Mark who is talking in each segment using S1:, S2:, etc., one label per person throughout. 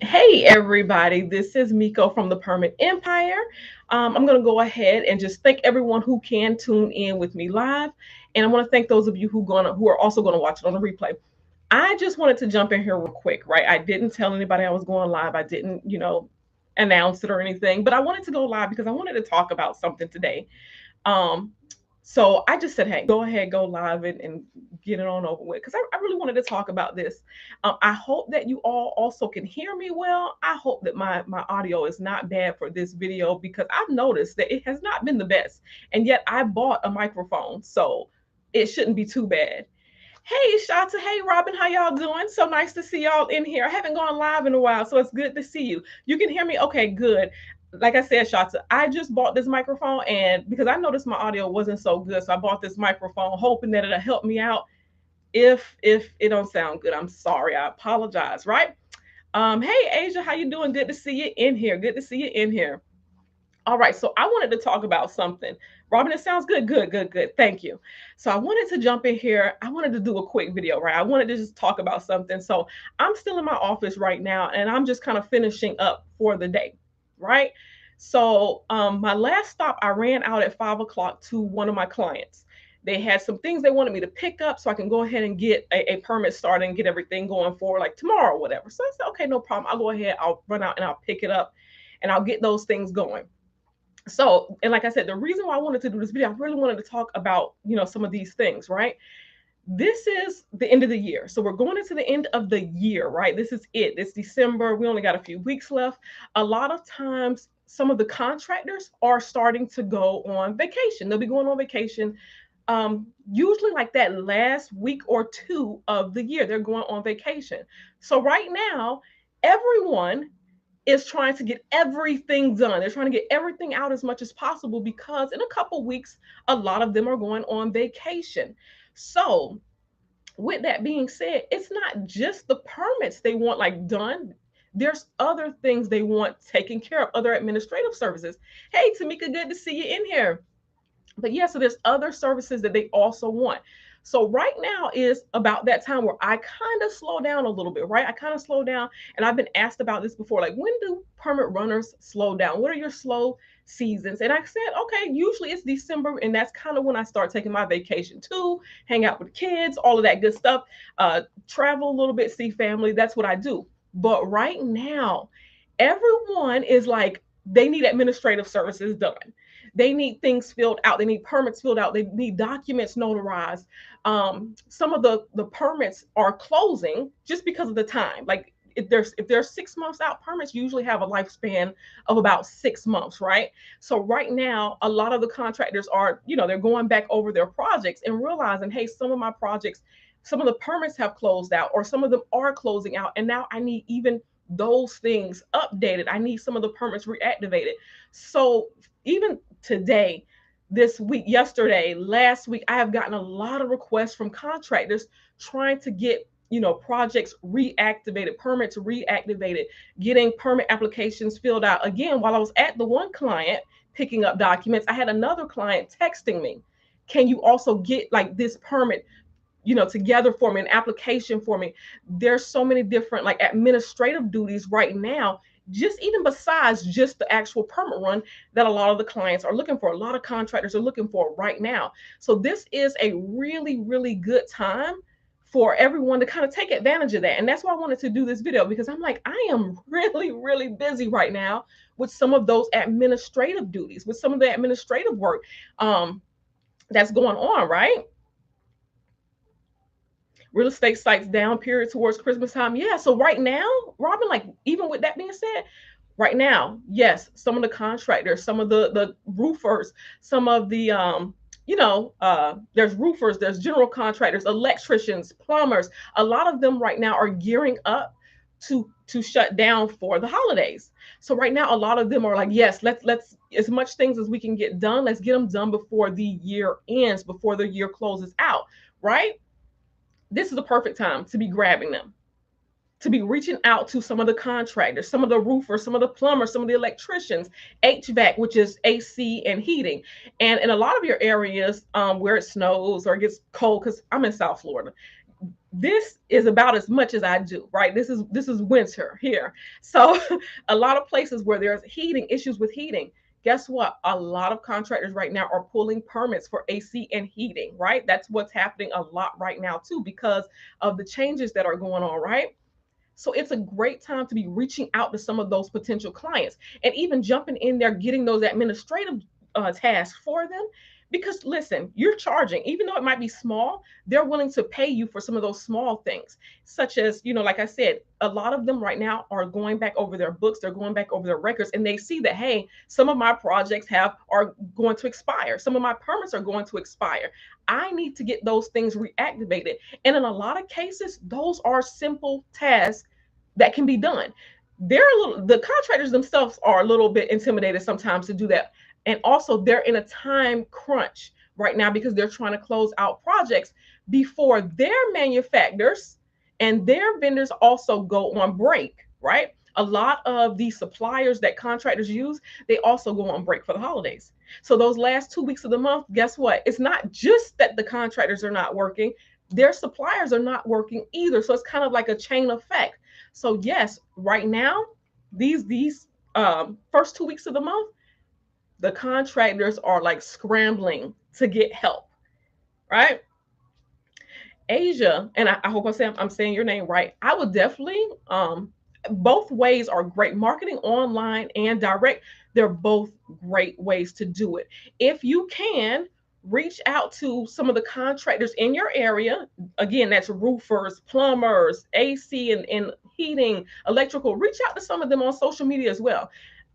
S1: Hey everybody, this is Miko from the Permit Empire. I'm going to go ahead and just thank everyone who can tune in with me live, and I want to thank those of you who are also going to watch it on the replay. I just wanted to jump in here real quick, right? I didn't tell anybody I was going live. I didn't, announce it or anything, but I wanted to go live because I wanted to talk about something today. Um, so I just said, hey, go ahead, go live and get it on over with because I really wanted to talk about this. I hope that you all also can hear me well. I hope that my audio is not bad for this video because I've noticed that it has not been the best, and yet I bought a microphone, so it shouldn't be too bad. Hey Shanta, hey Robin, how y'all doing? So nice to see y'all in here. I haven't gone live in a while, so it's good to see you. You can hear me? Okay, good. Like I said, Shanta, I just bought this microphone and because I noticed my audio wasn't so good, so I bought this microphone hoping that it'll help me out. If it don't sound good, I'm sorry. I apologize, right? Hey Asia, how you doing? Good to see you in here. Good to see you in here. All right, so I wanted to talk about something. Robin, it sounds good, good, good, good. Thank you. So I wanted to jump in here. I wanted to do a quick video, right? I wanted to just talk about something. So I'm still in my office right now, and I'm just kind of finishing up for the day, right? So my last stop, I ran out at 5 o'clock to one of my clients. They had some things they wanted me to pick up so I can go ahead and get a permit started and get everything going for like tomorrow or whatever. So I said, okay, no problem. I'll go ahead, I'll run out and I'll pick it up and I'll get those things going. So, and like I said, the reason why I wanted to do this video, I really wanted to talk about, some of these things, right? This is the end of the year. So we're going into the end of the year, right? This is it. It's December. We only got a few weeks left. A lot of times, some of the contractors are starting to go on vacation. They'll be going on vacation usually like that last week or two of the year. They're going on vacation. So right now, everyone is trying to get everything done. They're trying to get everything out as much as possible because in a couple weeks, a lot of them are going on vacation. So, with that being said, it's not just the permits they want like done. There's other things they want taken care of, other administrative services. Hey, Tamika, good to see you in here. But yeah, so there's other services that they also want. So right now is about that time where I kind of slow down a little bit, right? I kind of slow down, and I've been asked about this before, like when do permit runners slow down? What are your slow seasons? And I said, okay, usually it's December, and that's kind of when I start taking my vacation too, hang out with kids, all of that good stuff, travel a little bit, see family. That's what I do. But right now, everyone is like they need administrative services done. They need things filled out. They need permits filled out. They need documents notarized. Some of the permits are closing just because of the time. Like if there's 6 months out, permits usually have a lifespan of about 6 months, right? So right now, a lot of the contractors are, they're going back over their projects and realizing, hey, some of my projects, some of the permits have closed out, or some of them are closing out, and now I need even those things updated. I need some of the permits reactivated. So even today, this week, yesterday, last week, I have gotten a lot of requests from contractors trying to get projects reactivated, permits reactivated, getting permit applications filled out. Again, while I was at the one client picking up documents, I had another client texting me, can you also get like this permit together for me, an application for me? There's so many different like administrative duties right now, just even besides just the actual permit run, that a lot of the clients are looking for, a lot of contractors are looking for right now. So this is a really, really good time for everyone to kind of take advantage of that. And that's why I wanted to do this video, because I'm like, I am really, really busy right now with some of those administrative duties, with some of the administrative work that's going on, right? Real estate sites down period towards Christmas time. Yeah. So right now, Robin, like even with that being said, right now, yes, some of the contractors, some of the roofers, some of the there's roofers, there's general contractors, electricians, plumbers. A lot of them right now are gearing up to shut down for the holidays. So right now, a lot of them are like, yes, let's as much things as we can get done, let's get them done before the year ends, before the year closes out, right? This is the perfect time to be grabbing them, to be reaching out to some of the contractors, some of the roofers, some of the plumbers, some of the electricians, HVAC, which is AC and heating. And in a lot of your areas where it snows or it gets cold, because I'm in South Florida, this is about as much as I do, right? This is winter here. So a lot of places where there's heating issues with heating, guess what? A lot of contractors right now are pulling permits for AC and heating, right? That's what's happening a lot right now too because of the changes that are going on, right? So it's a great time to be reaching out to some of those potential clients and even jumping in there, getting those administrative tasks for them. Because listen, you're charging, even though it might be small, they're willing to pay you for some of those small things, such as, like I said, a lot of them right now are going back over their books, they're going back over their records, and they see that, hey, some of my projects are going to expire, some of my permits are going to expire. I need to get those things reactivated. And in a lot of cases, those are simple tasks that can be done. The contractors themselves are a little bit intimidated sometimes to do that. And also they're in a time crunch right now because they're trying to close out projects before their manufacturers and their vendors also go on break, right? A lot of the suppliers that contractors use, they also go on break for the holidays. So those last 2 weeks of the month, guess what? It's not just that the contractors are not working, their suppliers are not working either. So it's kind of like a chain effect. So yes, right now, these first 2 weeks of the month, the contractors are like scrambling to get help, right? Asia, and I hope I'm saying your name right. I would definitely both ways are great. Marketing online and direct, they're both great ways to do it. If you can reach out to some of the contractors in your area, again, that's roofers, plumbers, AC and heating, electrical, reach out to some of them on social media as well.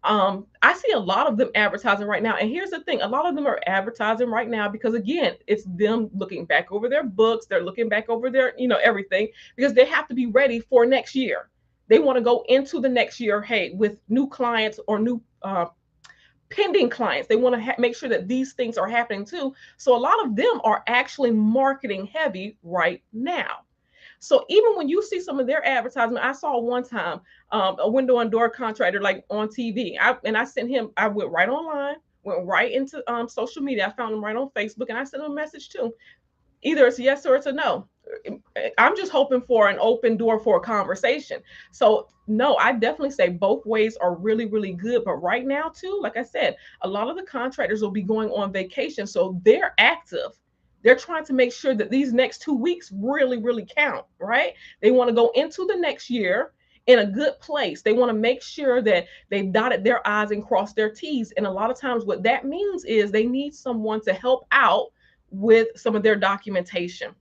S1: I see a lot of them advertising right now. And here's the thing, a lot of them are advertising right now because, again, it's them looking back over their books. They're looking back over their, everything because they have to be ready for next year. They want to go into the next year, hey, with new clients or new pending clients. They want to make sure that these things are happening too. So a lot of them are actually marketing heavy right now. So even when you see some of their advertisement, I saw one time a window and door contractor like on TV. I sent him, I went right online, went right into social media. I found him right on Facebook and I sent him a message too. Either it's a yes or it's a no. I'm just hoping for an open door for a conversation. So no, I definitely say both ways are really, really good. But right now too, like I said, a lot of the contractors will be going on vacation. So they're active. They're trying to make sure that these next 2 weeks really, really count, right? They want to go into the next year in a good place. They want to make sure that they've dotted their I's and crossed their T's. And a lot of times what that means is they need someone to help out with some of their documentation.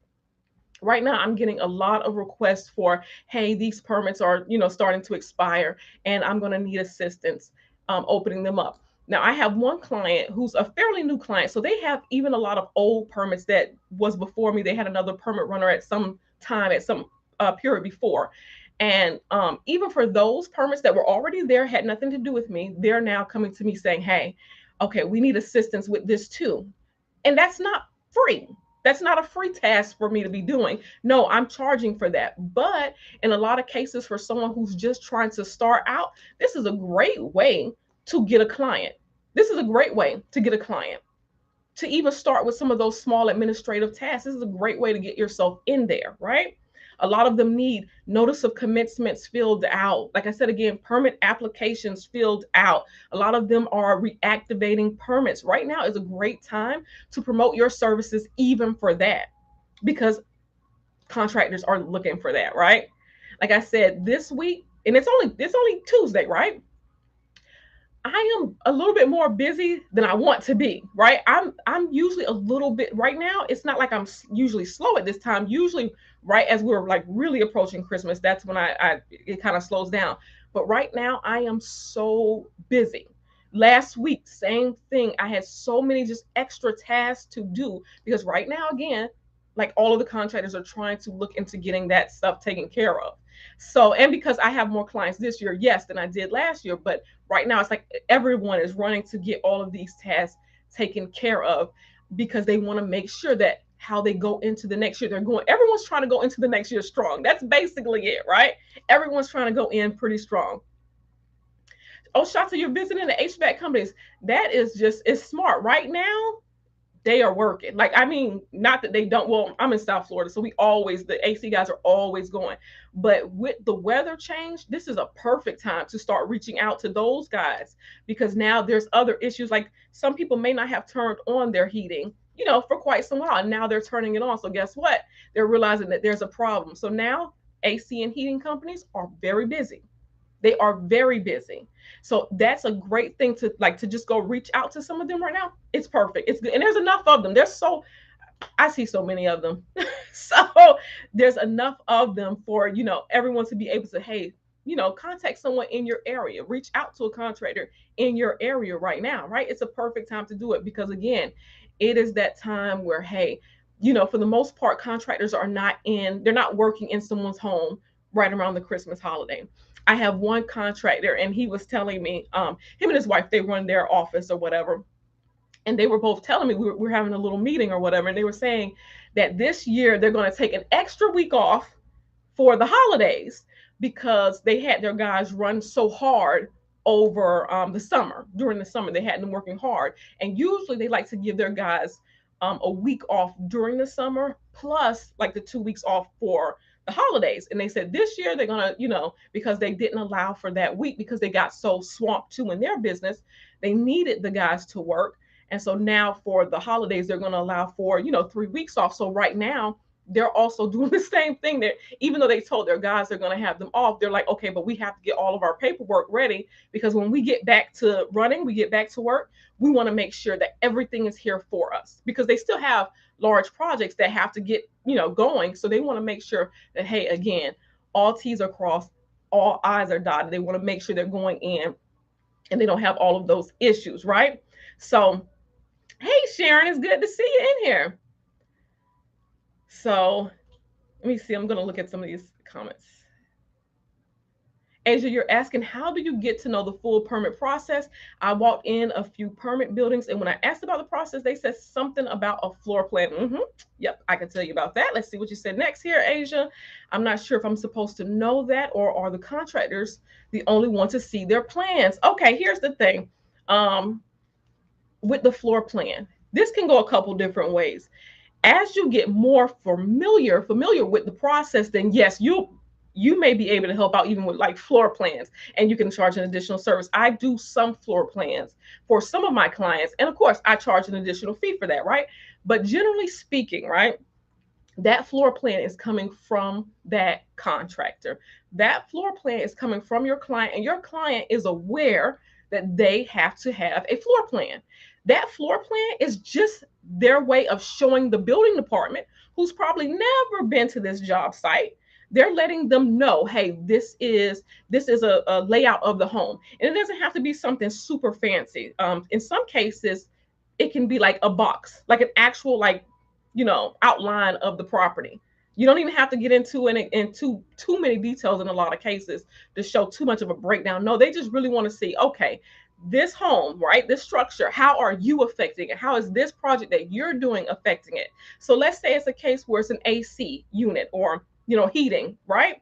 S1: Right now I'm getting a lot of requests for, hey, these permits are, starting to expire and I'm going to need assistance opening them up. Now I have one client who's a fairly new client, so they have even a lot of old permits that was before me. They had another permit runner at some time at some period before, and even for those permits that were already there, had nothing to do with me, they're now coming to me saying, hey, okay, we need assistance with this too. And that's not free. That's not a free task for me to be doing. No, I'm charging for that. But in a lot of cases, for someone who's just trying to start out, this is a great way to get a client. This is a great way to get a client. To even start with some of those small administrative tasks, this is a great way to get yourself in there, right? A lot of them need notice of commencements filled out. Like I said, again, permit applications filled out. A lot of them are reactivating permits. Right now is a great time to promote your services even for that because contractors are looking for that, right? Like I said, this week, and it's only Tuesday, right? I am a little bit more busy than I want to be, right? I'm usually a little bit right now. It's not like I'm usually slow at this time. Usually, right as we're like really approaching Christmas, that's when I it kind of slows down. But right now, I am so busy. Last week, same thing. I had so many just extra tasks to do because right now, again, like all of the contractors are trying to look into getting that stuff taken care of. So, and because I have more clients this year, yes, than I did last year, but right now it's like everyone is running to get all of these tasks taken care of because they want to make sure that how they go into the next year, everyone's trying to go into the next year strong. That's basically it, right? Everyone's trying to go in pretty strong. Oh, Shanta, you're visiting the HVAC companies. That is just, it's smart. Right now, they are working. Like, I mean, not that they don't. Well, I'm in South Florida, so the AC guys are always going. But with the weather change, this is a perfect time to start reaching out to those guys, because now there's other issues. Like, some people may not have turned on their heating, for quite some while, and now they're turning it on. So guess what? They're realizing that there's a problem. So now AC and heating companies are very busy. They are very busy. So that's a great thing to just go reach out to some of them right now. It's perfect. It's good. And there's enough of them. I see so many of them. So there's enough of them for, everyone to be able to, hey, contact someone in your area, reach out to a contractor in your area right now, right? It's a perfect time to do it, because again, it is that time where, hey, for the most part, contractors they're not working in someone's home right around the Christmas holiday. I have one contractor, and he was telling me, him and his wife, they run their office or whatever. And they were both telling me, we were having a little meeting or whatever. And they were saying that this year they're going to take an extra week off for the holidays, because they had their guys run so hard over the summer. During the summer, they had them working hard. And usually they like to give their guys a week off during the summer, plus like the 2 weeks off for the holidays. And they said this year they're going to, because they didn't allow for that week, because they got so swamped too in their business, they needed the guys to work. And so now for the holidays, they're going to allow for, 3 weeks off. So right now, they're also doing the same thing. That even though they told their guys they're going to have them off, they're like, okay, but we have to get all of our paperwork ready, because when we get back to running, we get back to work, we want to make sure that everything is here for us, because they still have large projects that have to get, going. So they want to make sure that, hey, again, all T's are crossed, all I's are dotted. They want to make sure they're going in and they don't have all of those issues, right? So, hey, Sharon, it's good to see you in here. So let me see. I'm going to look at some of these comments. Asia, you're asking, how do you get to know the full permit process? I walked in a few permit buildings, and when I asked about the process, they said something about a floor plan. Yep, I can tell you about that. Let's see what you said next here, Asia. I'm not sure if I'm supposed to know that, or are the contractors the only one to see their plans? Okay, here's the thing. With the floor plan, this can go a couple different ways. As you get more familiar with the process, then yes, you may be able to help out even with like floor plans, and you can charge an additional service. I do some floor plans for some of my clients, and of course I charge an additional fee for that, right? But generally speaking, right, that floor plan is coming from that contractor. That floor plan is coming from your client, and your client is aware that they have to have a floor plan. That floor plan is just their way of showing the building department, who's probably never been to this job site. They're letting them know, hey, this is a layout of the home. And it doesn't have to be something super fancy. In some cases, it can be like a box, like an actual outline of the property. You don't even have to get into too many details in a lot of cases to show too much of a breakdown. No, they just really want to see, okay, this home, right, this structure, how are you affecting it? How is this project that you're doing affecting it? So let's say it's a case where it's an AC unit or heating, right?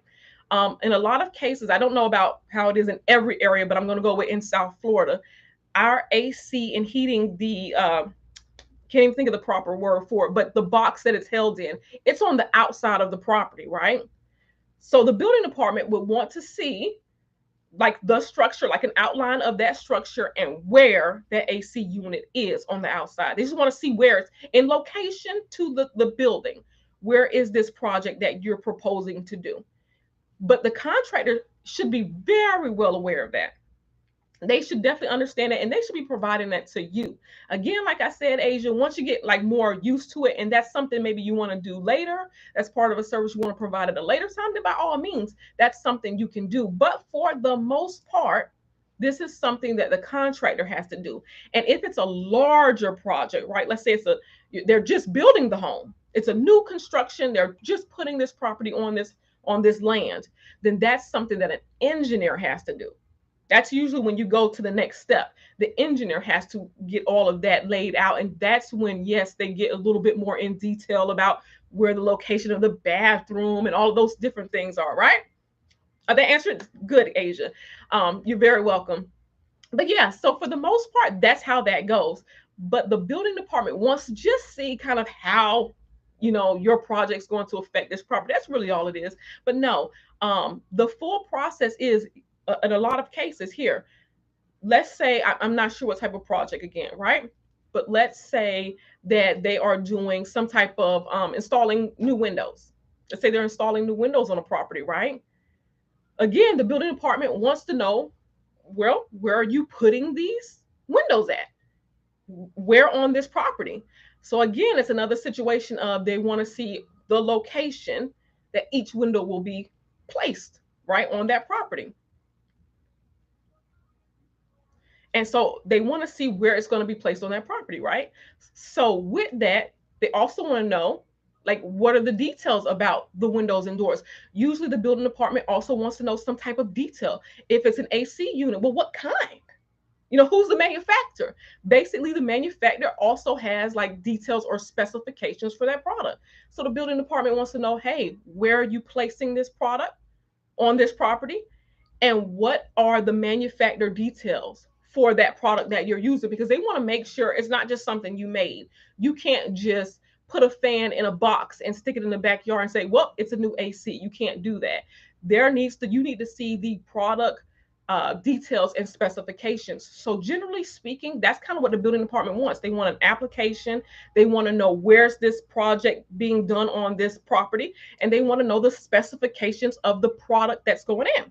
S1: In a lot of cases, I don't know about how it is in every area, but I'm going to go with in South Florida, our AC and heating, the can't even think of the proper word for it, but the box that it's held in, it's on the outside of the property, right? So the building department would want to see like the structure, like an outline of that structure and where that AC unit is on the outside. They just want to see where it's in location to the building. Where is this project that you're proposing to do? But the contractor should be very well aware of that. They should definitely understand it, and they should be providing that to you. Again, like I said, Asia, once you get like more used to it, and that's something maybe you want to do later, that's part of a service you want to provide at a later time, then by all means, that's something you can do. But for the most part, this is something that the contractor has to do. And if it's a larger project, right? Let's say they're just building the home. It's a new construction. They're just putting this property on this land. Then that's something that an engineer has to do. That's usually when you go to the next step. The engineer has to get all of that laid out. And that's when, yes, they get a little bit more in detail about where the location of the bathroom and all of those different things are, right? They answered good, Asia. You're very welcome. But yeah, so for the most part, that's how that goes. but the building department wants to just see kind of how, your project's going to affect this property. That's really all it is. But no, the full process is, in a lot of cases here, let's say I'm not sure what type of project again, right? But let's say that they are doing some type of installing new windows. Let's say they're installing new windows on a property, right? Again, the building department wants to know, well, where are you putting these windows at? Where on this property? So again, it's another situation of they want to see the location that each window will be placed right on that property. And so they want to see where it's going to be placed on that property, right? So with that, they also want to know, like, what are the details about the windows and doors? Usually the building department also wants to know some type of detail. If it's an AC unit, well, what kind? Who's the manufacturer? Basically, the manufacturer also has like details or specifications for that product. So the building department wants to know, hey, where are you placing this product on this property? And what are the manufacturer details for that product that you're using? Because they want to make sure it's not just something you made. You can't just put a fan in a box and stick it in the backyard and say, well, it's a new AC. You can't do that. You need to see the product details and specifications. So generally speaking, that's kind of what the building department wants. They want an application. They want to know where's this project being done on this property, and they want to know the specifications of the product that's going in.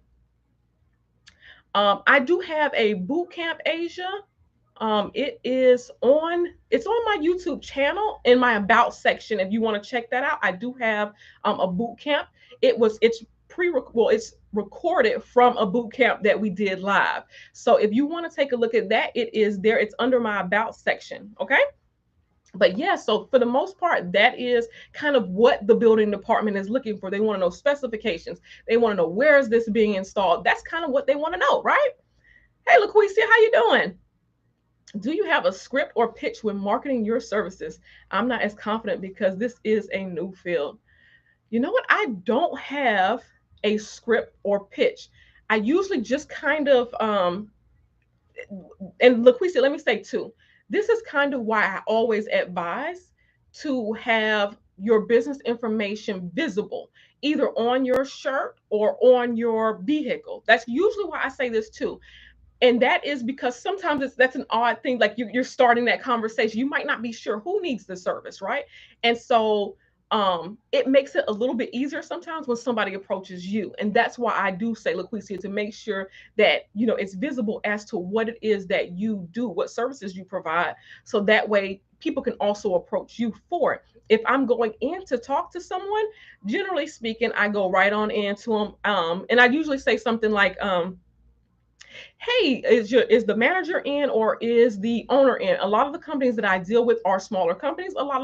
S1: I do have a boot camp, Asia. It's on my YouTube channel in my about section. If you want to check that out, I do have a boot camp. It's recorded from a boot camp that we did live. So if you want to take a look at that, it is there. It's under my about section. Okay. But yeah, so for the most part, that is kind of what the building department is looking for. They want to know specifications. They want to know, where is this being installed? That's kind of what they want to know, right? Hey, LaQuisia, how you doing? Do you have a script or pitch when marketing your services? I'm not as confident because this is a new field. You know what? I don't have a script or pitch. I usually just kind of and LaQuisia, let me say too, this is kind of why I always advise to have your business information visible, either on your shirt or on your vehicle. That's usually why I say this too. And that is because sometimes that's an odd thing. Like you're starting that conversation. You might not be sure who needs the service, right? And so it makes it a little bit easier sometimes when somebody approaches you. And that's why I do say, LaQuisia, to make sure that it's visible as to what it is that you do, what services you provide. So that way people can also approach you for it. If I'm going in to talk to someone, generally speaking, I go right on into them. And I usually say something like, hey, is the manager in, or is the owner in? A lot of the companies that I deal with are smaller companies. A lot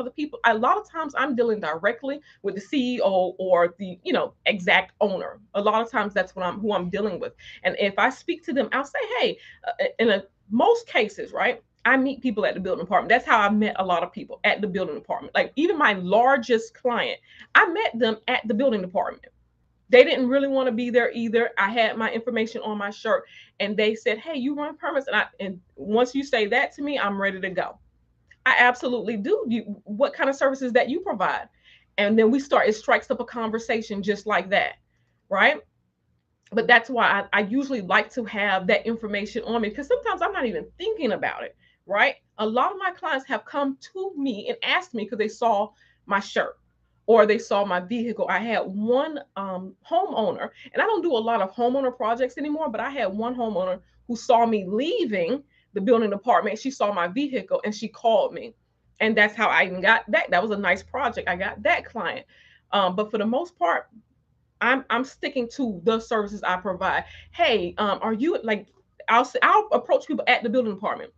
S1: of times I'm dealing directly with the CEO or the exact owner. A lot of times that's who I'm dealing with. And if I speak to them, I'll say, hey, most cases, right, I meet people at the building department. That's how I met a lot of people, at the building department. Like even my largest client, I met them at the building department. They didn't really want to be there either. I had my information on my shirt, and they said, hey, you run permits. And once you say that to me, I'm ready to go. I absolutely do. What kind of services that you provide? And then it strikes up a conversation just like that, right? But that's why I usually like to have that information on me, because sometimes I'm not even thinking about it, right? A lot of my clients have come to me and asked me because they saw my shirt or they saw my vehicle. I had one homeowner, and I don't do a lot of homeowner projects anymore, but I had one homeowner who saw me leaving the building department. She saw my vehicle and she called me. And that's how I even got that. That was a nice project. I got that client. But for the most part, I'm sticking to the services I provide. Hey, are you like, I'll approach people at the building department.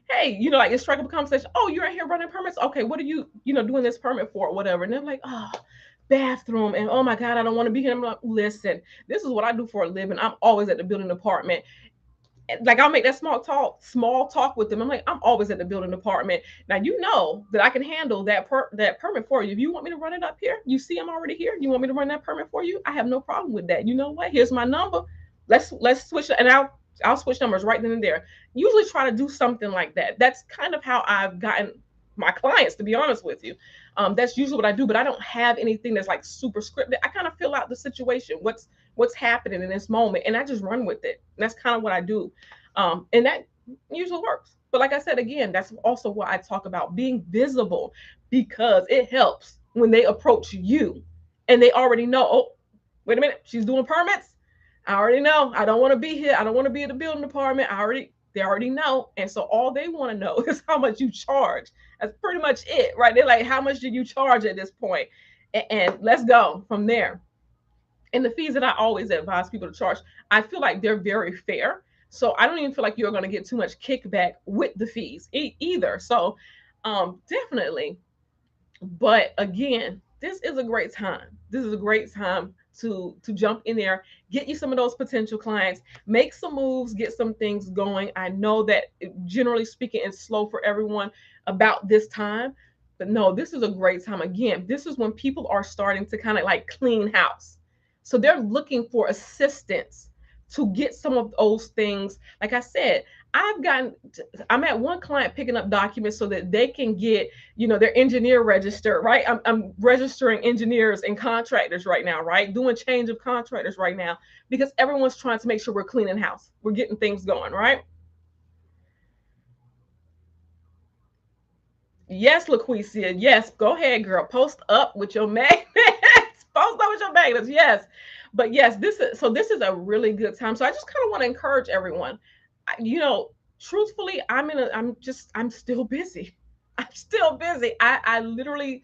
S1: Hey, like, it's strike up a conversation. Oh, you're in here running permits. Okay, what are you, doing this permit for, or whatever? And they're like, oh, bathroom, and oh my God, I don't want to be here. I'm like, listen, this is what I do for a living. I'm always at the building department. Like, I'll make that small talk with them. I'm like, I'm always at the building department. Now you know that I can handle that permit for you. If you want me to run it up here, you see I'm already here. You want me to run that permit for you? I have no problem with that. You know what? Here's my number. Let's switch it, and I'll switch numbers right then and there. Usually try to do something like that. That's kind of how I've gotten my clients, to be honest with you. That's usually what I do, but I don't have anything that's like super scripted. I kind of fill out the situation, what's happening in this moment, and I just run with it. And that's kind of what I do. And that usually works. But like I said, again, that's also why I talk about being visible, because it helps when they approach you and they already know, oh, wait a minute, she's doing permits. I already know. I don't want to be here. I don't want to be in the building department. They already know. And so all they want to know is how much you charge. That's pretty much it, right? They're like, how much do you charge at this point? And let's go from there. And the fees that I always advise people to charge, I feel like they're very fair. So I don't even feel like you're going to get too much kickback with the fees either. So definitely. But again, this is a great time. This is a great time to jump in there, get you some of those potential clients, make some moves, get some things going. I know that generally speaking, it's slow for everyone about this time, but no, this is a great time. Again, this is when people are starting to kind of like clean house. So they're looking for assistance to get some of those things. Like I said, I'm at one client picking up documents so that they can get, their engineer registered, right? I'm registering engineers and contractors right now, right? Doing change of contractors right now, because everyone's trying to make sure we're cleaning house. We're getting things going, right? Yes, LaQuisia. Yes, go ahead, girl. Post up with your magnets. Post up with your magnets. Yes. But yes, this is a really good time. So I just kind of want to encourage everyone. Truthfully, I'm still busy. I'm still busy. I literally,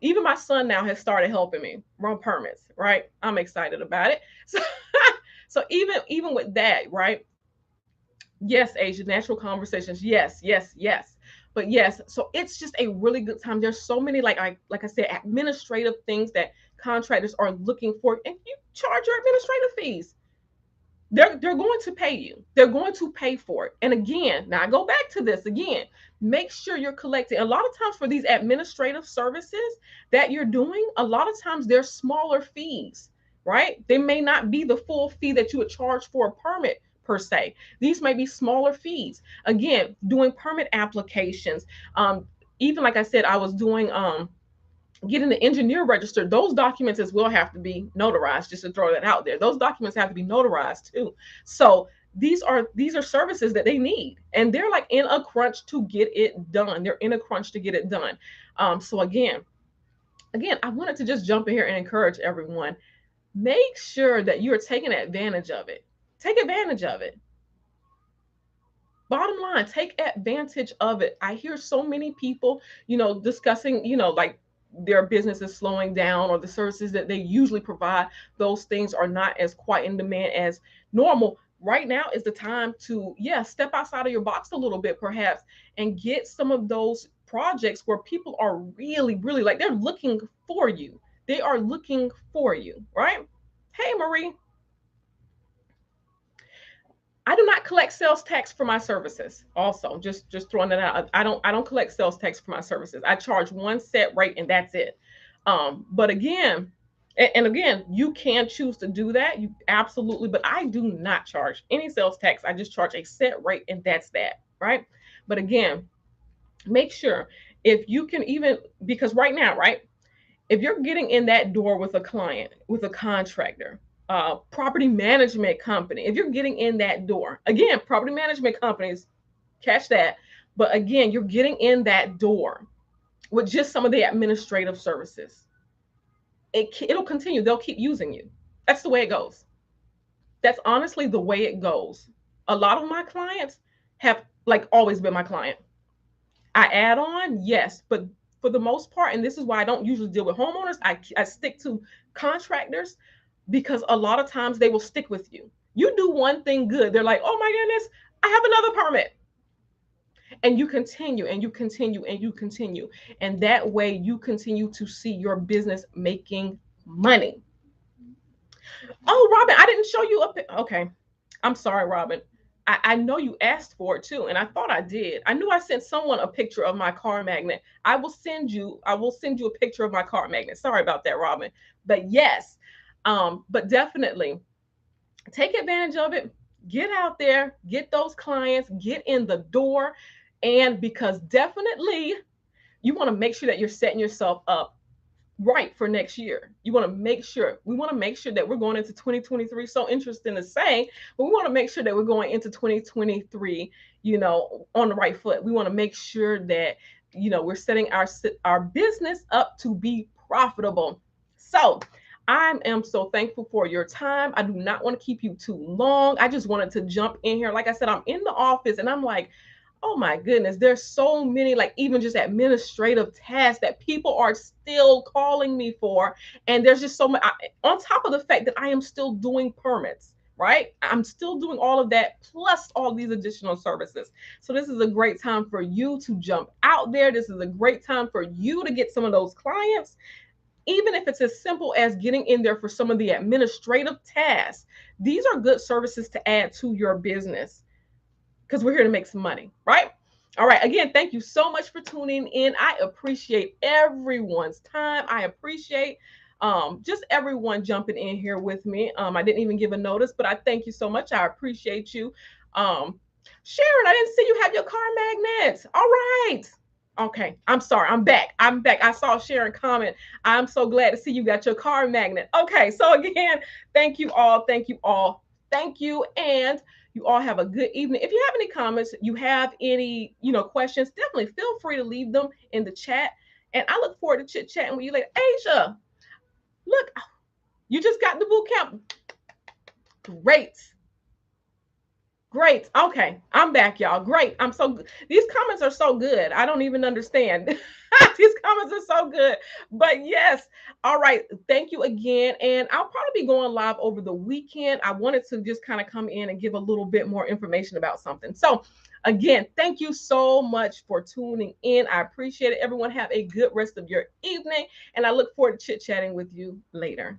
S1: even my son now has started helping me run permits, right? I'm excited about it. So, so even with that, right? Yes, Asia, natural conversations. Yes, yes, yes. But yes, so it's just a really good time. There's so many, like I said, administrative things that contractors are looking for, and you charge your administrative fees. They're going to pay you. They're going to pay for it. And again, now I go back to this again. Make sure you're collecting. A lot of times for these administrative services that you're doing, a lot of times they're smaller fees, right? They may not be the full fee that you would charge for a permit per se. These may be smaller fees. Again, doing permit applications. Even like I said, I was doing getting the engineer registered. Those documents as well have to be notarized, just to throw that out there. Those documents have to be notarized too. So these are services that they need, and they're like in a crunch to get it done. They're in a crunch to get it done. So again, I wanted to just jump in here and encourage everyone. Make sure that you're taking advantage of it. Take advantage of it. Bottom line, take advantage of it. I hear so many people, discussing, like their business is slowing down, or the services that they usually provide, those things are not as quite in demand as normal. Right now is the time to, yeah, step outside of your box a little bit, perhaps, and get some of those projects where people are really, really like they're looking for you. They are looking for you, right? Hey, Marie. I do not collect sales tax for my services. Also, just throwing that out. I don't collect sales tax for my services. I charge one set rate and that's it. But again, and again, you can choose to do that. You absolutely, but I do not charge any sales tax. I just charge a set rate and that's that, right? But again, make sure, if you can, even because right now, right? If you're getting in that door with a client, with a contractor, property management company, if you're getting in that door, again, property management companies, catch that. But again, you're getting in that door with just some of the administrative services. It'll continue. They'll keep using you. That's the way it goes. That's honestly the way it goes. A lot of my clients have like always been my client. I add on, yes, but for the most part, and this is why I don't usually deal with homeowners, I stick to contractors, because a lot of times they will stick with you. You do one thing good, they're like, oh my goodness, I have another permit. And you continue and you continue and you continue. And that way you continue to see your business making money. Oh, Robin, I didn't show you a okay. I'm sorry, Robin. I know you asked for it too, and I thought I did. I knew I sent someone a picture of my car magnet. I will send you a picture of my car magnet. Sorry about that, Robin. But yes, but definitely take advantage of it. Get out there, get those clients, get in the door. And because definitely you want to make sure that you're setting yourself up right for next year. You want to make sure, we want to make sure that we're going into 2023. So interesting to say, but we want to make sure that we're going into 2023, on the right foot. We want to make sure that, we're setting our business up to be profitable. So I am so thankful for your time. I do not want to keep you too long. I just wanted to jump in here. Like I said, I'm in the office and I'm like, oh my goodness, there's so many, like even just administrative tasks that people are still calling me for. And there's just so much, on top of the fact that I am still doing permits, right? I'm still doing all of that plus all these additional services. So this is a great time for you to jump out there. This is a great time for you to get some of those clients, even if it's as simple as getting in there for some of the administrative tasks. These are good services to add to your business because we're here to make some money, right? All right. Again, thank you so much for tuning in. I appreciate everyone's time. I appreciate just everyone jumping in here with me. I didn't even give a notice, but I thank you so much. I appreciate you. Sharon, I didn't see you have your car magnets. All right. Okay, I'm sorry. I'm back. I'm back. I saw Sharon comment. I'm so glad to see you got your car magnet. Okay, so again, thank you all. Thank you all. Thank you. And you all have a good evening. If you have any comments, you have any, questions, definitely feel free to leave them in the chat. And I look forward to chit chatting with you later. Asia, look, you just got the boot camp. Great. Great. Okay. I'm back, y'all. Great. These comments are so good. I don't even understand. These comments are so good. But yes. All right. Thank you again. And I'll probably be going live over the weekend. I wanted to just kind of come in and give a little bit more information about something. So again, thank you so much for tuning in. I appreciate it. Everyone have a good rest of your evening. And I look forward to chit-chatting with you later.